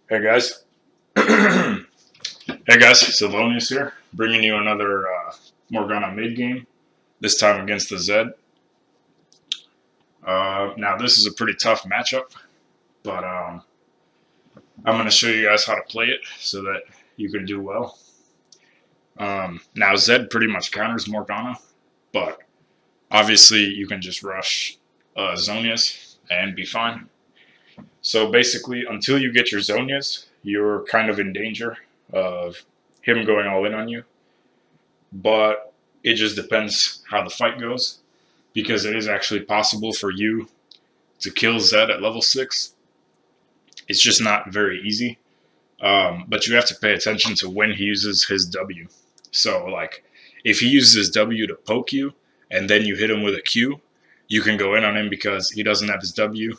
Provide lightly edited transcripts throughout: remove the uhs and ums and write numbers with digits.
Hey guys. Hey guys, Zhonyas here, bringing you another Morgana mid game, this time against the Zed. Now this is a pretty tough matchup, but I'm going to show you guys how to play it so that you can do well. Now Zed pretty much counters Morgana, but obviously you can just rush Zhonyas and be fine. So basically, until you get your Zhonyas, you're kind of in danger of him going all in on you. But it just depends how the fight goes, because it is actually possible for you to kill Zed at level 6. It's just not very easy, but you have to pay attention to when he uses his W. So, like, if he uses his W to poke you, and then you hit him with a Q, you can go in on him because he doesn't have his W,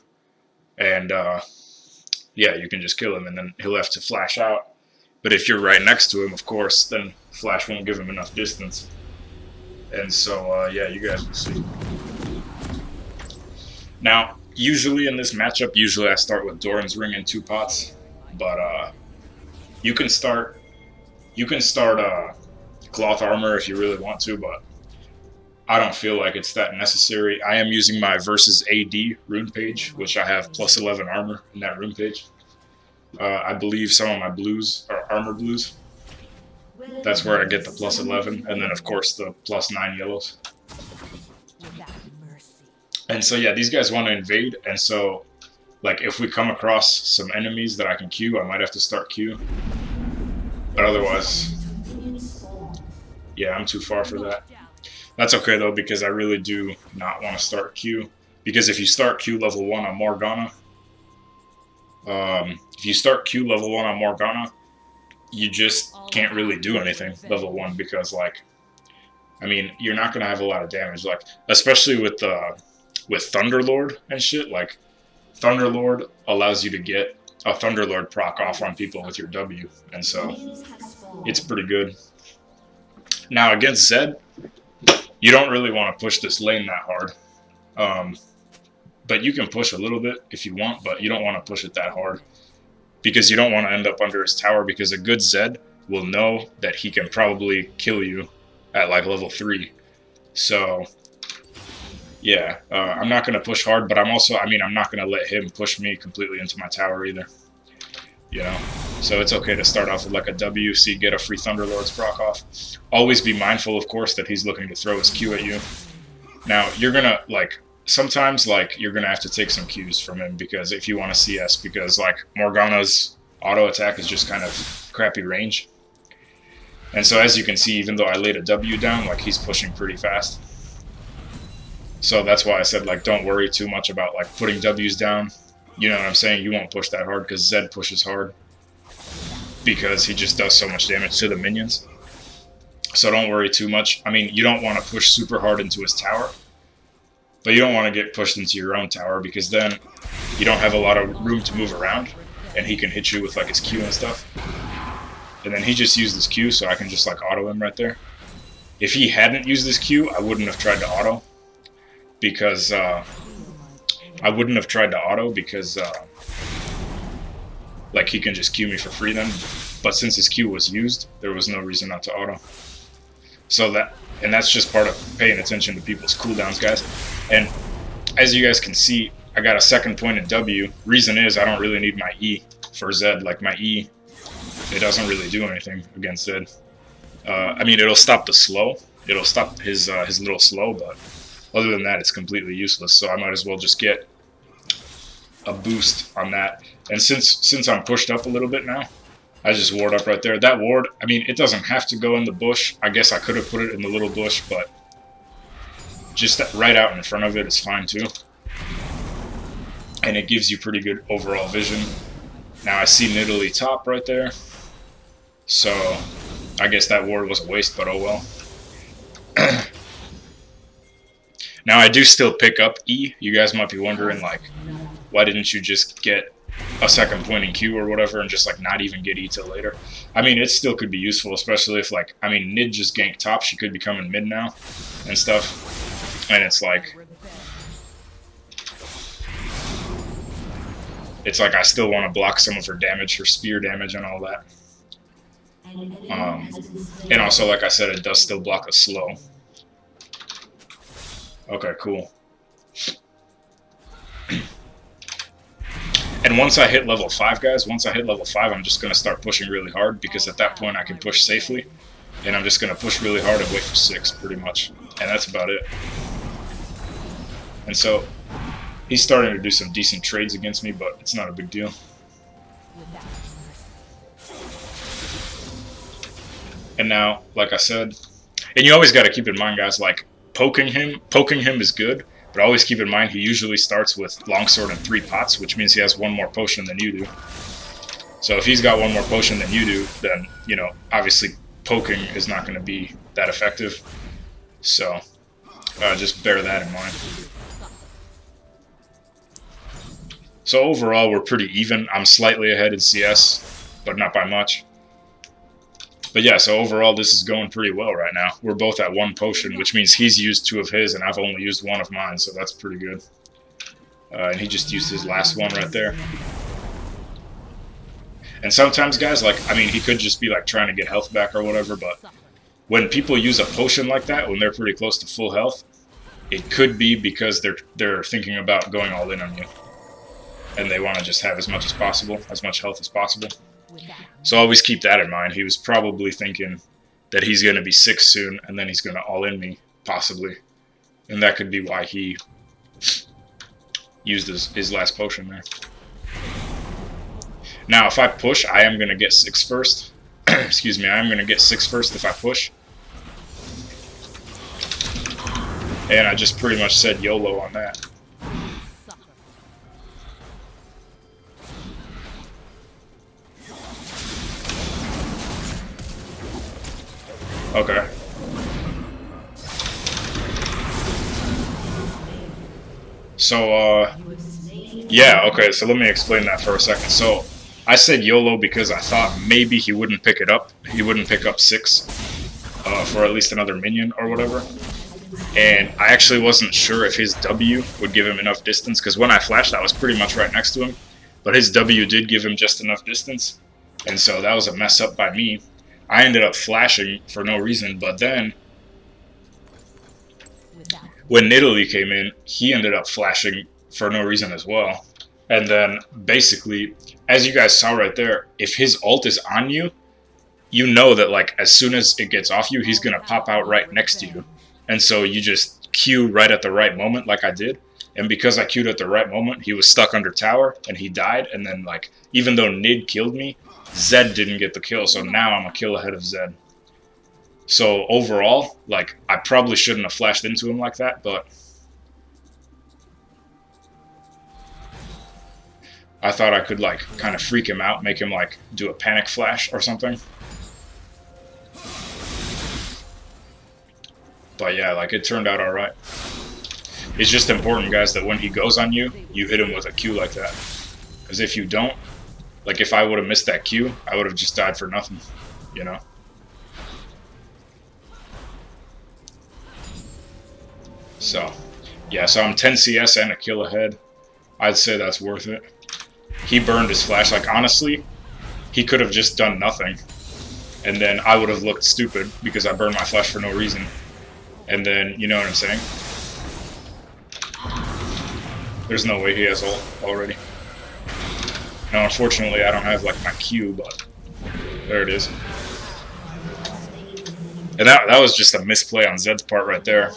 and yeah, you can just kill him, and then he'll have to flash out. But if you're right next to him, of course, then flash won't give him enough distance. And so, yeah, you guys will see. Now, usually in this matchup, I start with Doran's Ring and 2 pots. But you can start Cloth Armor if you really want to, but I don't feel like it's that necessary. I am using my versus AD rune page, which I have plus 11 armor in that rune page. I believe some of my blues are armor blues. That's where I get the plus 11, and then of course the plus 9 yellows. And so yeah, these guys want to invade, and so like if we come across some enemies that I can Q, I might have to start Q. But otherwise, yeah, I'm too far for that. That's okay though, because I really do not want to start Q. Because if you start Q level 1 on Morgana, you just can't really do anything level 1, because like, I mean, you're not gonna have a lot of damage, like especially with Thunderlord and shit. Like Thunderlord allows you to get a Thunderlord proc off on people with your W, and so it's pretty good. Now against Zed, you don't really want to push this lane that hard. But you can push a little bit if you want, but you don't want to push it that hard, because you don't want to end up under his tower, because a good Zed will know that he can probably kill you at like level 3. So yeah, I'm not going to push hard, but I'm not going to let him push me completely into my tower either. You know, so it's okay to start off with like a W, so you get a free Thunderlord's proc off. Always be mindful, of course, that he's looking to throw his Q at you. Now, you're going to, like, sometimes, like, you're going to have to take some Qs from him, because if you want to CS, because, like, Morgana's auto attack is just kind of crappy range. And so, as you can see, even though I laid a W down, like, he's pushing pretty fast. So that's why I said, like, don't worry too much about, like, putting Ws down. You know what I'm saying? You won't push that hard, because Zed pushes hard, because he just does so much damage to the minions. So don't worry too much. I mean, you don't want to push super hard into his tower, but you don't want to get pushed into your own tower, because then you don't have a lot of room to move around, and he can hit you with like his Q and stuff. And then he just used his Q, so I can just like auto him right there. If he hadn't used his Q, I wouldn't have tried to auto, because like he can just Q me for free then. But since his Q was used, there was no reason not to auto. So that's just part of paying attention to people's cooldowns, guys. And as you guys can see, I got a second point in W. Reason is I don't really need my E for Zed. Like my E, it doesn't really do anything against Zed. I mean, it'll stop the slow. It'll stop his little slow, but other than that, it's completely useless. So I might as well just get a boost on that. And since I'm pushed up a little bit now, I just ward up right there. That ward, I mean, it doesn't have to go in the bush. I guess I could have put it in the little bush, but just right out in front of it is fine too. And it gives you pretty good overall vision. Now I see Nidalee top right there. So I guess that ward was a waste, but oh well. Now I do still pick up E. You guys might be wondering, like, why didn't you just get a second point in Q or whatever and just like not even get E till later? I mean, it still could be useful, especially if like, I mean, Nid just ganked top. She could be coming mid now and stuff. And it's like, it's like I still want to block some of her damage, her spear damage and all that. And also, like I said, it does still block a slow. Okay, cool. And once I hit level 5, guys, once I hit level 5, I'm just going to start pushing really hard, because at that point I can push safely. And I'm just going to push really hard and wait for 6, pretty much. And that's about it. And so, he's starting to do some decent trades against me, but it's not a big deal. And now, like I said, and you always got to keep in mind, guys, like, poking him is good, but always keep in mind he usually starts with longsword and 3 pots, which means he has 1 more potion than you do. So if he's got 1 more potion than you do, then, you know, obviously poking is not going to be that effective. So just bear that in mind. So overall, we're pretty even. I'm slightly ahead in CS, but not by much. But yeah, so overall, this is going pretty well right now. We're both at 1 potion, which means he's used 2 of his, and I've only used 1 of mine, so that's pretty good. And he just used his last one right there. And sometimes, guys, like, I mean, he could just be, like, trying to get health back or whatever, but when people use a potion like that, when they're pretty close to full health, it could be because they're thinking about going all in on you. And they want to just have as much as possible, as much health as possible. So always keep that in mind. He was probably thinking that he's going to be 6 soon, and then he's going to all-in me, possibly. And that could be why he used his last potion there. Now, if I push, I am going to get 6 first. Excuse me, I am going to get 6 first if I push. And I just pretty much said YOLO on that. Okay. So, yeah, okay, so let me explain that for a second. So, I said YOLO because I thought maybe he wouldn't pick it up. He wouldn't pick up 6 for at least another minion or whatever. And I actually wasn't sure if his W would give him enough distance, because when I flashed, I was pretty much right next to him. But his W did give him just enough distance. And so that was a mess up by me. I ended up flashing for no reason, but then when Nidalee came in, he ended up flashing for no reason as well. And then basically, as you guys saw right there, if his ult is on you, you know that like as soon as it gets off you, he's going to pop out right next to you. And so you just Q right at the right moment like I did. And because I Q'd at the right moment, he was stuck under tower and he died. And then like, even though Nid killed me, Zed didn't get the kill, so now I'm a kill ahead of Zed. So overall, like, I probably shouldn't have flashed into him like that, but I thought I could, like, kind of freak him out, make him, like, do a panic flash or something. But yeah, like, it turned out alright. It's just important, guys, that when he goes on you, you hit him with a Q like that. Because if you don't, like, if I would have missed that Q, I would have just died for nothing, you know? So, yeah, so I'm 10 CS and a kill ahead. I'd say that's worth it. He burned his flash. Like, honestly, he could have just done nothing. And then I would have looked stupid because I burned my flash for no reason. And then, you know what I'm saying? There's no way he has ult already. Now, unfortunately, I don't have, like, my Q, but there it is. And that was just a misplay on Zed's part right there.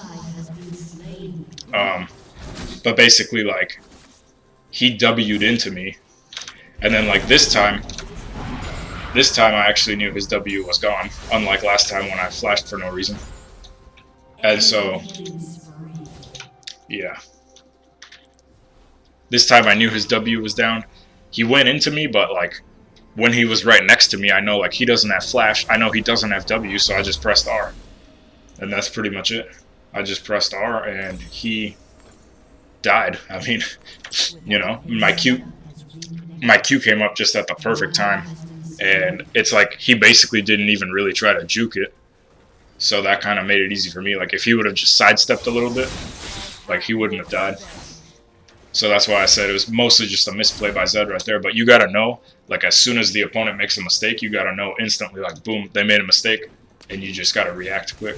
But basically, like, he W'd into me. And then, like, this time I actually knew his W was gone, unlike last time when I flashed for no reason. And so, yeah. This time I knew his W was down. He went into me, but, like, when he was right next to me, I know, like, he doesn't have flash. I know he doesn't have W, so I just pressed R. And that's pretty much it. I just pressed R, and he died. I mean, you know, my Q came up just at the perfect time. And it's like, he basically didn't even really try to juke it. So that kind of made it easy for me. Like, if he would have just sidestepped a little bit, like, he wouldn't have died. So that's why I said it was mostly just a misplay by Zed right there. But you gotta know, like as soon as the opponent makes a mistake, you gotta know instantly, like boom, they made a mistake, and you just gotta react quick.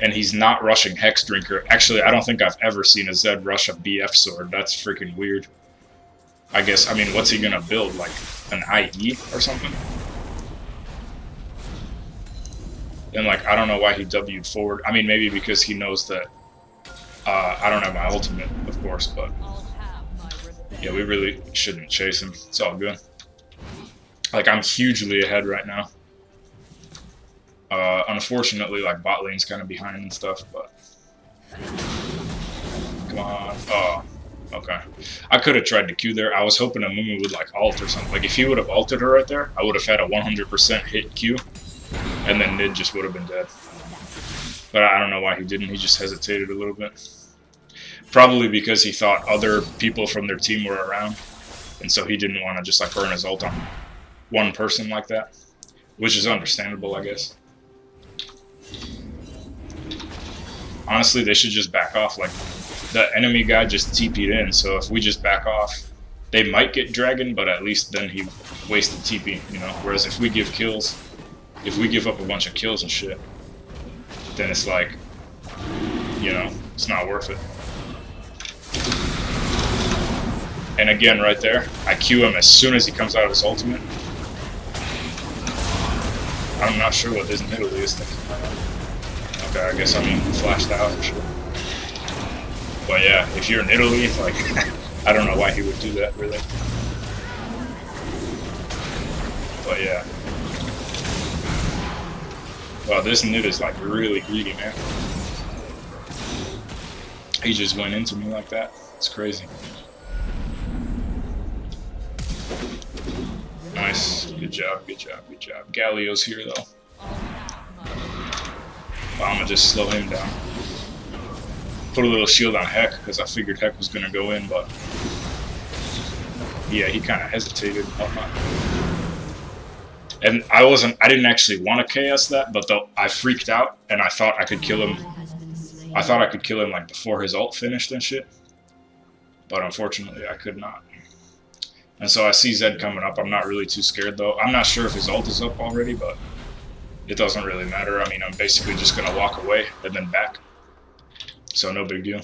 And he's not rushing Hex Drinker. Actually, I don't think I've ever seen a Zed rush a BF sword. That's freaking weird. I guess, I mean, what's he gonna build? Like an IE or something? And like, I don't know why he W'd forward. I mean, maybe because he knows that I don't have my ultimate, of course, but yeah, we really shouldn't chase him. It's all good. Like, I'm hugely ahead right now. Unfortunately, like, bot lane's kind of behind and stuff, but... Come on. Oh, okay. I could have tried to Q there. I was hoping a Mumu would, like, ult or something. Like, if he would have ulted her right there, I would have had a 100% hit Q, and then Nid just would have been dead. But I don't know why he didn't. He just hesitated a little bit. Probably because he thought other people from their team were around, and so he didn't want to just, like, burn his ult on one person like that. Which is understandable, I guess. Honestly, they should just back off. Like, the enemy guy just TP'd in, so if we just back off, they might get Dragon, but at least then he wasted TP, you know? Whereas if we give kills, if we give up a bunch of kills and shit, then it's like, you know, it's not worth it. And again, right there, I Q him as soon as he comes out of his ultimate. I'm not sure what this Nidalee is thinking. Okay, I guess I mean flashed out for sure. But yeah, if you're Nidalee, like, I don't know why he would do that, really. But yeah. Wow, this Nid is like really greedy, man. He just went into me like that. It's crazy. Nice. Good job, good job, good job. Galio's here, though. Well, I'm gonna just slow him down. Put a little shield on Heck, because I figured Heck was gonna go in, but... yeah, he kind of hesitated. And I didn't actually want to KS that, but though I freaked out, and I thought I could kill him. I thought I could kill him, like, before his ult finished and shit. But unfortunately, I could not. And so I see Zed coming up. I'm not really too scared, though. I'm not sure if his ult is up already, but it doesn't really matter. I mean, I'm basically just going to walk away and then back. So no big deal.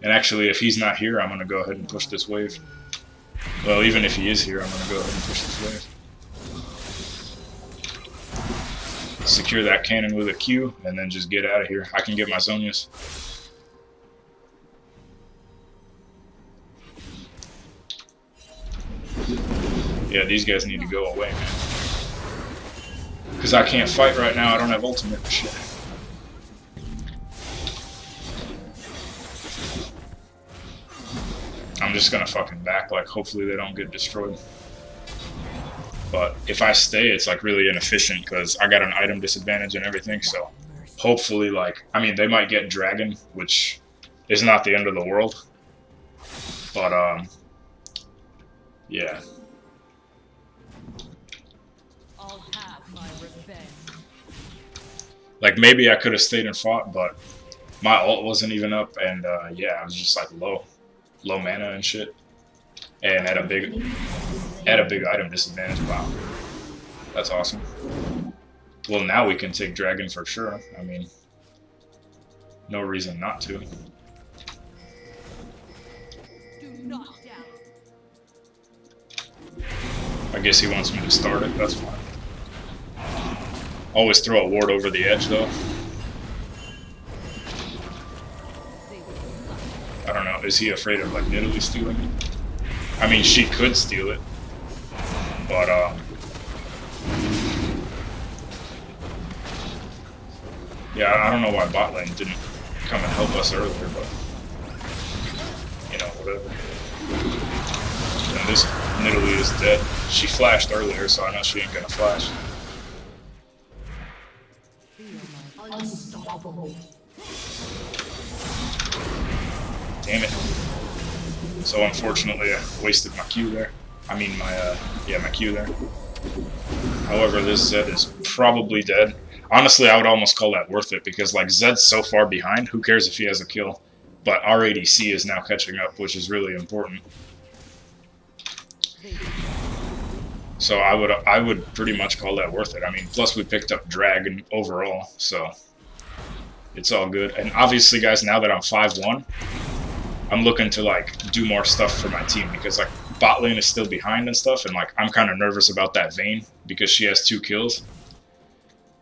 And actually, if he's not here, I'm going to go ahead and push this wave. Well, even if he is here, I'm going to go ahead and push this wave. Secure that cannon with a Q, and then just get out of here. I can get my Zhonyas. Yeah, these guys need to go away, man. Because I can't fight right now. I don't have ultimate and shit. I'm just gonna fucking back, like, hopefully they don't get destroyed. But if I stay, it's, like, really inefficient because I got an item disadvantage and everything, so hopefully, like, I mean, they might get Dragon, which is not the end of the world. But, yeah. Like, maybe I could have stayed and fought, but my ult wasn't even up, and, yeah, I was just, like, low mana and shit. And at a big item disadvantage. Wow. That's awesome. Well, now we can take Dragon for sure. I mean, no reason not to. I guess he wants me to start it, that's fine. Always throw a ward over the edge, though. I don't know, is he afraid of, like, Nidalee stealing it? I mean, she could steal it, but, yeah, I don't know why bot lane didn't come and help us earlier, but, you know, whatever. And this Nidalee is dead. She flashed earlier, so I know she ain't gonna flash. Unstoppable. Damn it. So unfortunately I wasted my Q there. I mean my, yeah, my Q there. However, this Zed is probably dead. Honestly, I would almost call that worth it because like Zed's so far behind. Who cares if he has a kill? But our ADC is now catching up, which is really important. So I would pretty much call that worth it. I mean, plus we picked up Dragon overall, so it's all good. And obviously, guys, now that I'm 5-1, I'm looking to like do more stuff for my team because like bot lane is still behind and stuff, and like I'm kind of nervous about that Vayne because she has 2 kills.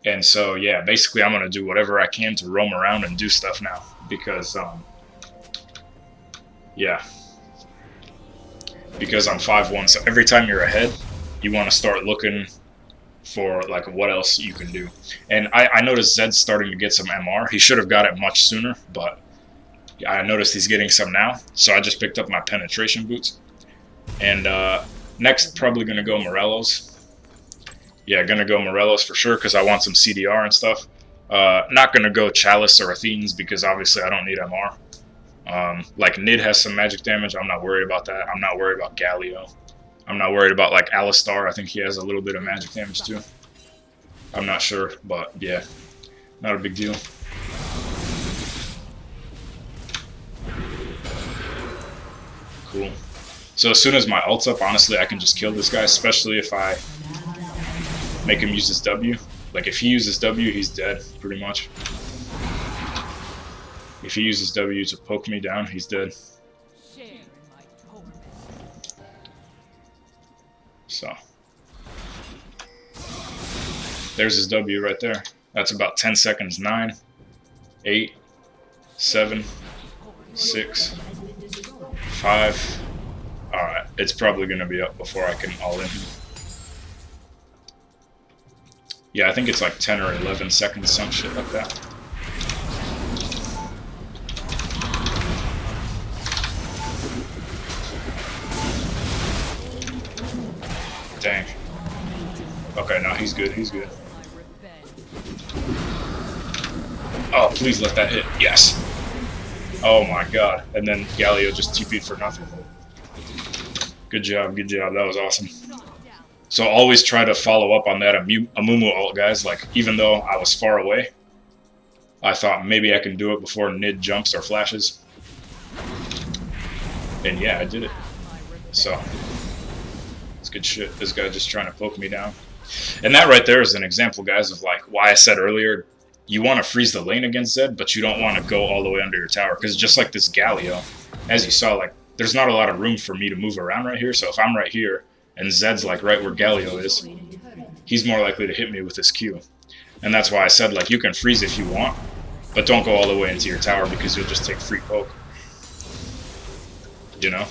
And so yeah, basically I'm gonna do whatever I can to roam around and do stuff now because yeah, because I'm 5-1. So every time you're ahead, you want to start looking for like what else you can do. And I noticed Zed's starting to get some MR. He should have got it much sooner, but I noticed he's getting some now. So I just picked up my penetration boots. And next, probably going to go Morelos. Yeah, going to go Morelos for sure because I want some CDR and stuff. Not going to go Chalice or Athenes because obviously I don't need MR. Like Nid has some magic damage. I'm not worried about that. I'm not worried about Galio. I'm not worried about like Alistar. I think he has a little bit of magic damage too. I'm not sure, but yeah, not a big deal. Cool. So as soon as my ult's up, honestly, I can just kill this guy, especially if I make him use his W. Like if he uses W, he's dead, pretty much. If he uses W to poke me down, he's dead. So there's his W right there. That's about 10 seconds. 9, 8, 7, 6, 5. Alright, it's probably going to be up before I can all in. Yeah, I think it's like 10 or 11 seconds, some shit like that. Dang. Okay, no, he's good, he's good. Oh, please let that hit. Yes. Oh my god. And then Galio just TP'd for nothing. Good job, good job. That was awesome. So always try to follow up on that Amumu ult, guys. Like, even though I was far away, I thought maybe I can do it before Nid jumps or flashes. And yeah, I did it. So, it's good shit. This guy just trying to poke me down. And that right there is an example, guys, of like why I said earlier, you want to freeze the lane against Zed, but you don't want to go all the way under your tower. Because just like this Galio, as you saw, like, there's not a lot of room for me to move around right here. So if I'm right here, and Zed's like right where Galio is, he's more likely to hit me with his Q. And that's why I said, like, you can freeze if you want, but don't go all the way into your tower because you'll just take free poke. You know?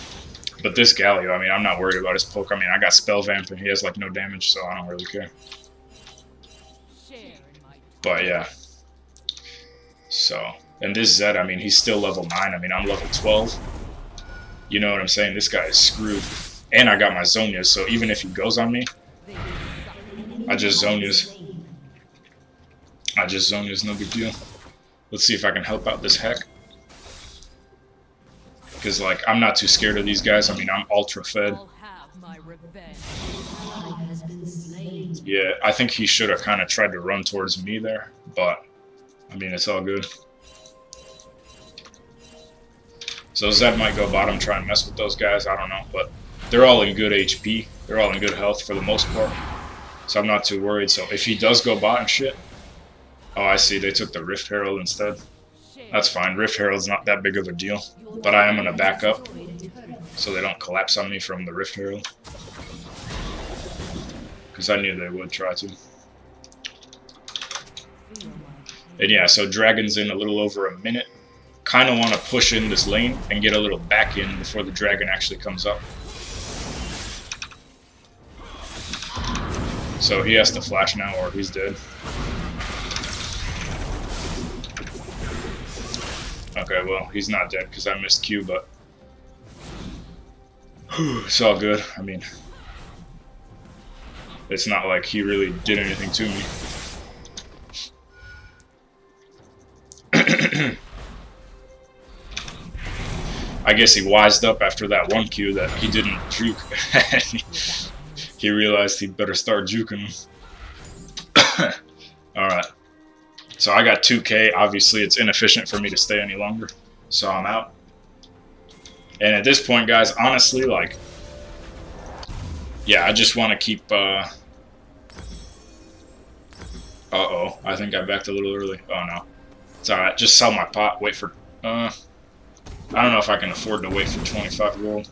But this Galio, I mean, I'm not worried about his poke. I mean, I got Spell Vamp and he has, like, no damage, so I don't really care. But, yeah. So, and this Zed, I mean, he's still level 9. I mean, I'm level 12. You know what I'm saying? This guy is screwed. And I got my Zhonyas, so even if he goes on me, I just Zhonyas. No big deal. Let's see if I can help out this Heck. Because, like, I'm not too scared of these guys. I mean, I'm ultra fed. Yeah, I think he should have kind of tried to run towards me there, but, I mean, it's all good. So Zed might go bottom, try and mess with those guys, I don't know, but they're all in good HP. They're all in good health for the most part. So I'm not too worried. So if he does go bot and shit... Oh, I see. They took the Rift Herald instead. That's fine. Rift Herald's not that big of a deal. But I am going to back up so they don't collapse on me from the Rift Herald. Because I knew they would try to. And yeah, so Dragon's in a little over a minute. Kind of want to push in this lane and get a little back in before the Dragon actually comes up. So he has to flash now or he's dead. Okay, well, he's not dead because I missed Q, but it's all good. I mean, it's not like he really did anything to me. I guess he wised up after that one Q that he didn't juke. He realized he'd better start juking him. Alright, So I got 2k. Obviously, it's inefficient for me to stay any longer. So I'm out. And at this point, guys, honestly, like, yeah, I just want to keep, uh-oh, I think I backed a little early. Oh, no. It's alright, just sell my pot, wait for, I don't know if I can afford to wait for 25 gold.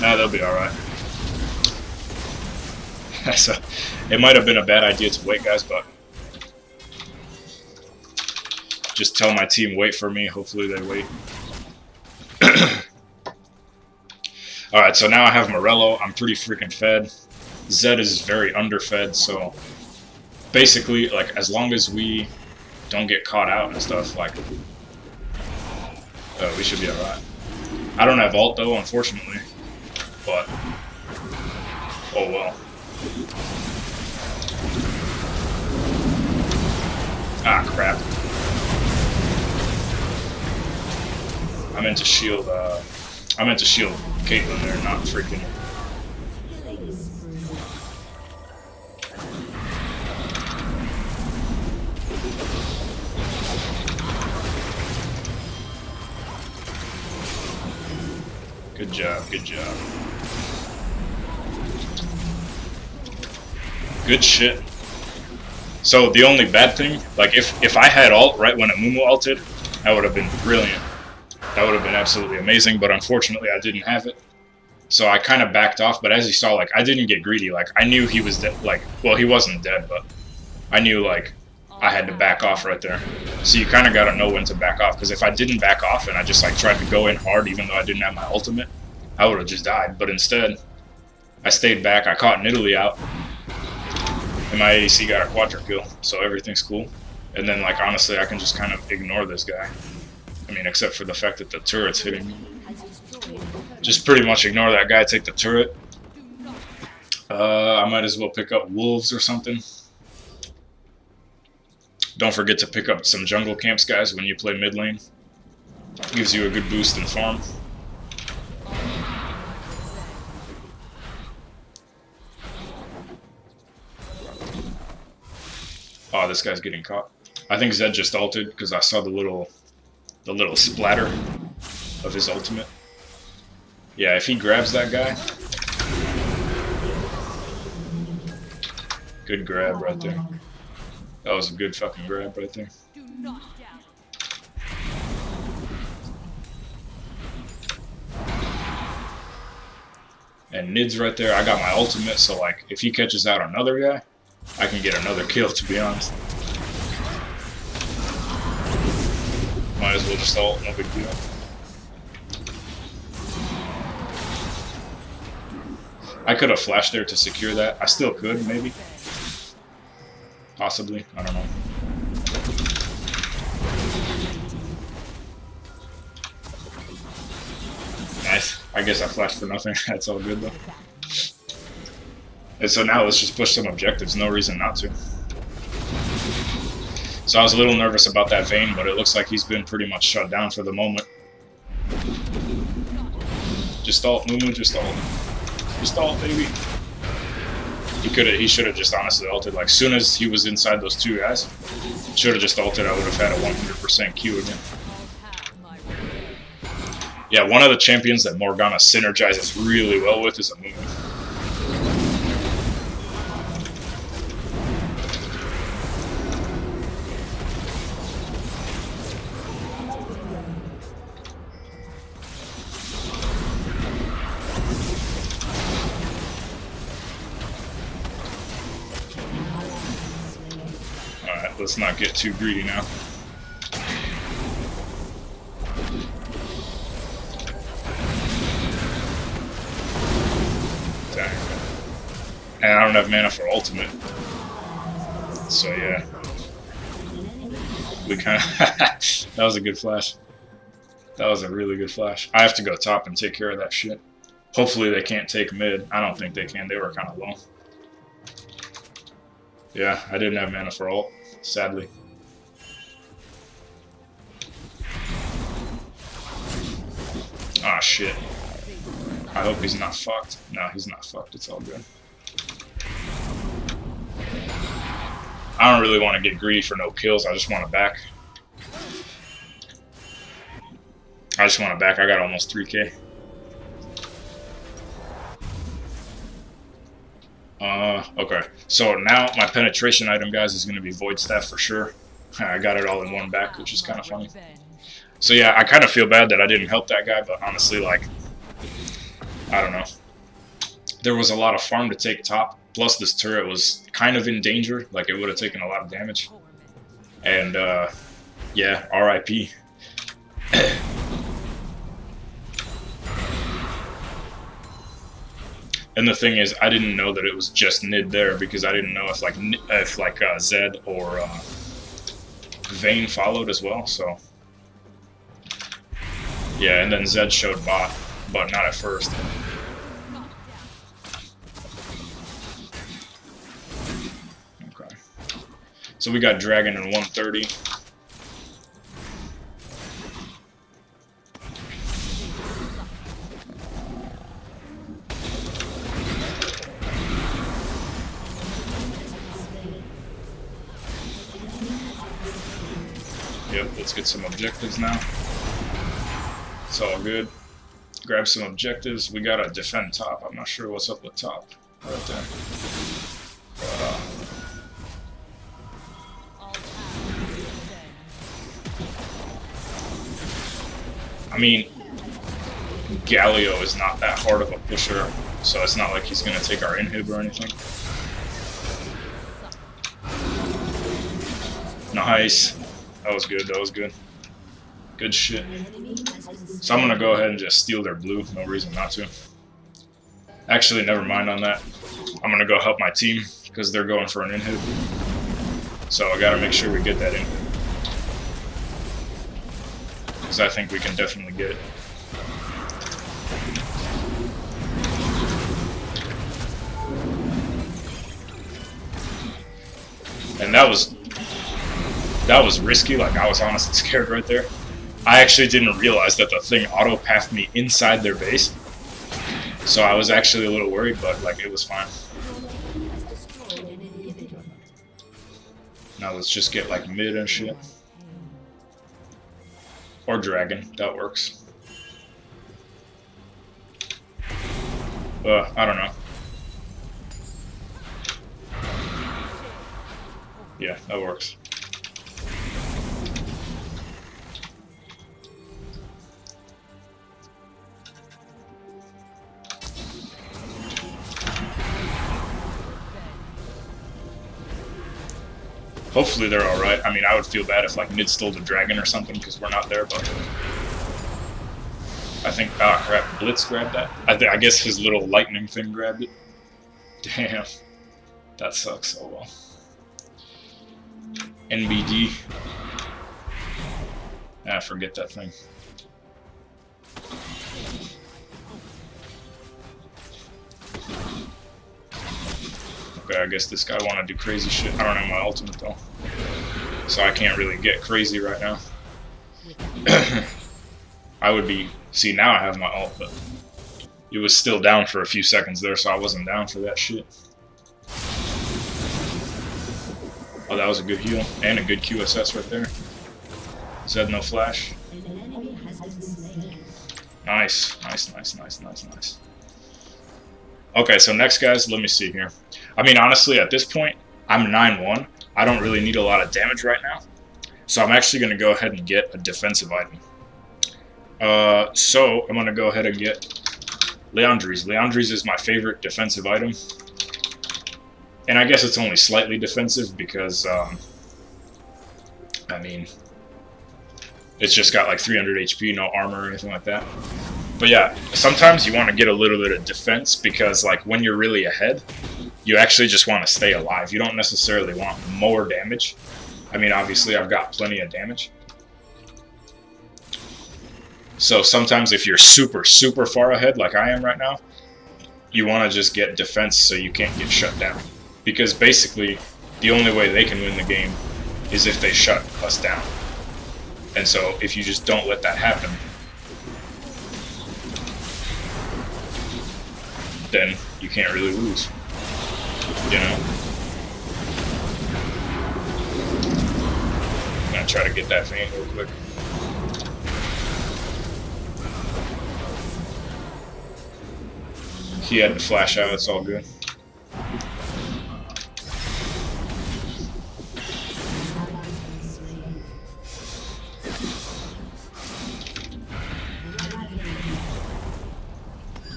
Nah, they'll be alright. So, it might have been a bad idea to wait, guys, but just tell my team wait for me, hopefully they wait. Alright, so now I have Morello, I'm pretty freaking fed. Zed is very underfed, so basically, like, as long as we don't get caught out and stuff, like, we should be alright. I don't have ult, though, unfortunately, but, oh well. Ah, crap. I meant to shield Caitlyn there, not freaking... Good job, good job. Good shit. So the only bad thing, like if I had ult right when Amumu ulted, that would have been brilliant. That would have been absolutely amazing, but unfortunately I didn't have it. So I kind of backed off, but as you saw, like, I didn't get greedy. Like, I knew he was dead, like, well, he wasn't dead, but I knew, like, I had to back off right there. So you kind of got to know when to back off, because if I didn't back off and I just, like, tried to go in hard even though I didn't have my ultimate, I would have just died. But instead, I stayed back, I caught Nidalee out, and my ADC got a quadra kill, so everything's cool. And then, like, honestly, I can just kind of ignore this guy. I mean, except for the fact that the turret's hitting me. Just pretty much ignore that guy, take the turret. I might as well pick up wolves or something. Don't forget to pick up some jungle camps, guys, when you play mid lane. Gives you a good boost in farm. Oh, this guy's getting caught. I think Zed just ulted because I saw the little splatter of his ultimate. Yeah, if he grabs that guy. Good grab right there. That was a good fucking grab right there. And Nid's right there. I got my ultimate, so like if he catches out another guy, I can get another kill, to be honest. Might as well just ult, no big deal. I could have flashed there to secure that. I still could, maybe. Possibly. I don't know. Nice. I guess I flashed for nothing. That's all good, though. And so now let's just push some objectives. No reason not to. So I was a little nervous about that Vayne, but it looks like he's been pretty much shut down for the moment. Just ult, Mumu, just ult. Just ult, baby. He should have just honestly ulted. Like, soon as he was inside those two guys, should have just ulted. I would have had a 100% Q again. Yeah, one of the champions that Morgana synergizes really well with is Amumu. Let's not get too greedy now. Dang. And I don't have mana for ultimate. So yeah. We kinda that was a good flash. That was a really good flash. I have to go top and take care of that shit. Hopefully they can't take mid. I don't think they can. They were kinda low. Yeah, I didn't have mana for ult. Sadly. Ah, shit. I hope he's not fucked. No, he's not fucked. It's all good. I don't really want to get greedy for no kills. I just want it back. I just want it back. I got almost 3K. Okay. So now my penetration item, guys, is going to be Void Staff for sure. I got it all in one back, which is kind of funny. So yeah, I kind of feel bad that I didn't help that guy, but honestly, like, I don't know. There was a lot of farm to take top, plus this turret was kind of in danger, like it would have taken a lot of damage. And, yeah, RIP. And the thing is, I didn't know that it was just Nid there, because I didn't know if Zed or Vayne followed as well, so... Yeah, and then Zed showed bot, but not at first. Okay. So we got Dragon in 130. Yep, let's get some objectives now. It's all good. Grab some objectives. We gotta defend top. I'm not sure what's up with top. Right there. I mean, Galio is not that hard of a pusher, so it's not like he's gonna take our inhib or anything. Nice. That was good, that was good. Good shit. So I'm gonna go ahead and just steal their blue, no reason not to. Actually, never mind on that. I'm gonna go help my team, because they're going for an inhib. So I gotta make sure we get that inhib. Because I think we can definitely get it. And that was risky, like I was honestly scared right there. I actually didn't realize that the thing auto-pathed me inside their base. So I was actually a little worried, but like it was fine. Now let's just get like mid and shit. Or dragon, that works. I don't know. Yeah, that works. Hopefully they're alright. I mean, I would feel bad if like Nid stole the dragon or something because we're not there, but I think, oh crap, Blitz grabbed that? I guess his little lightning thing grabbed it. Damn. That sucks, oh well. NBD. Ah, forget that thing. Okay, I guess this guy wanna do crazy shit. I don't have my ultimate though. So I can't really get crazy right now. I would be... See, now I have my ult, but it was still down for a few seconds there, so I wasn't down for that shit. Oh, that was a good heal. And a good QSS right there. Zed no flash. Nice. Nice, nice, nice, nice, nice. Okay, so next, guys, let me see here. I mean, honestly, at this point, I'm 9-1. I don't really need a lot of damage right now. So I'm actually going to go ahead and get a defensive item. So I'm going to go ahead and get Leandri's. Leandri's is my favorite defensive item. And I guess it's only slightly defensive because, I mean, it's just got like 300 HP, no armor or anything like that. But yeah, sometimes you want to get a little bit of defense because like when you're really ahead, you actually just want to stay alive. You don't necessarily want more damage. I mean, obviously I've got plenty of damage. So sometimes if you're super, super far ahead like I am right now, you want to just get defense so you can't get shut down. Because basically, the only way they can win the game is if they shut us down. And so if you just don't let that happen, then you can't really lose, you know? gonna try to get that feint real quick. He had to flash out, it's all good.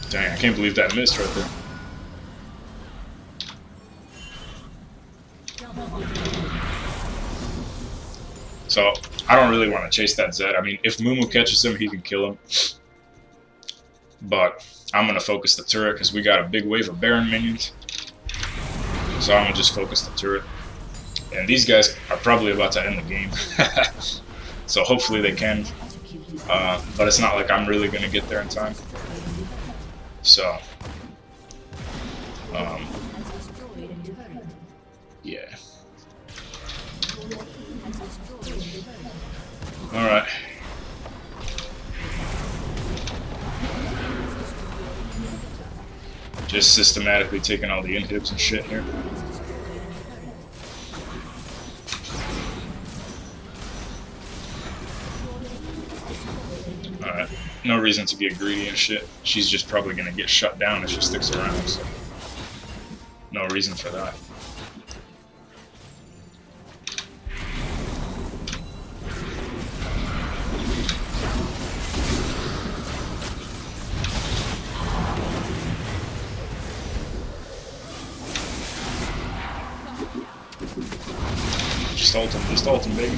Dang, I can't believe that missed right there. So, I don't really want to chase that Zed. I mean, if Mumu catches him, he can kill him. But I'm going to focus the turret because we got a big wave of Baron minions. So I'm going to just focus the turret. And these guys are probably about to end the game. So hopefully they can. But it's not like I'm really going to get there in time. So, yeah. Alright. Just systematically taking all the inhibs and shit here. Alright. No reason to get greedy and shit. She's just probably gonna get shut down if she sticks around, so no reason for that. Just ult him, baby.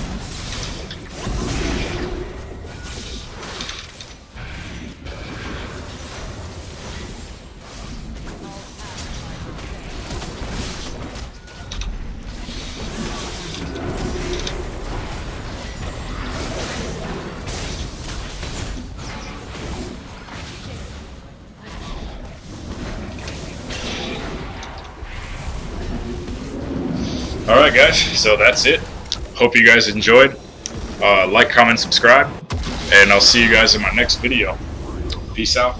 Alright guys, so that's it. Hope you guys enjoyed. Like, comment, subscribe, and I'll see you guys in my next video. Peace out.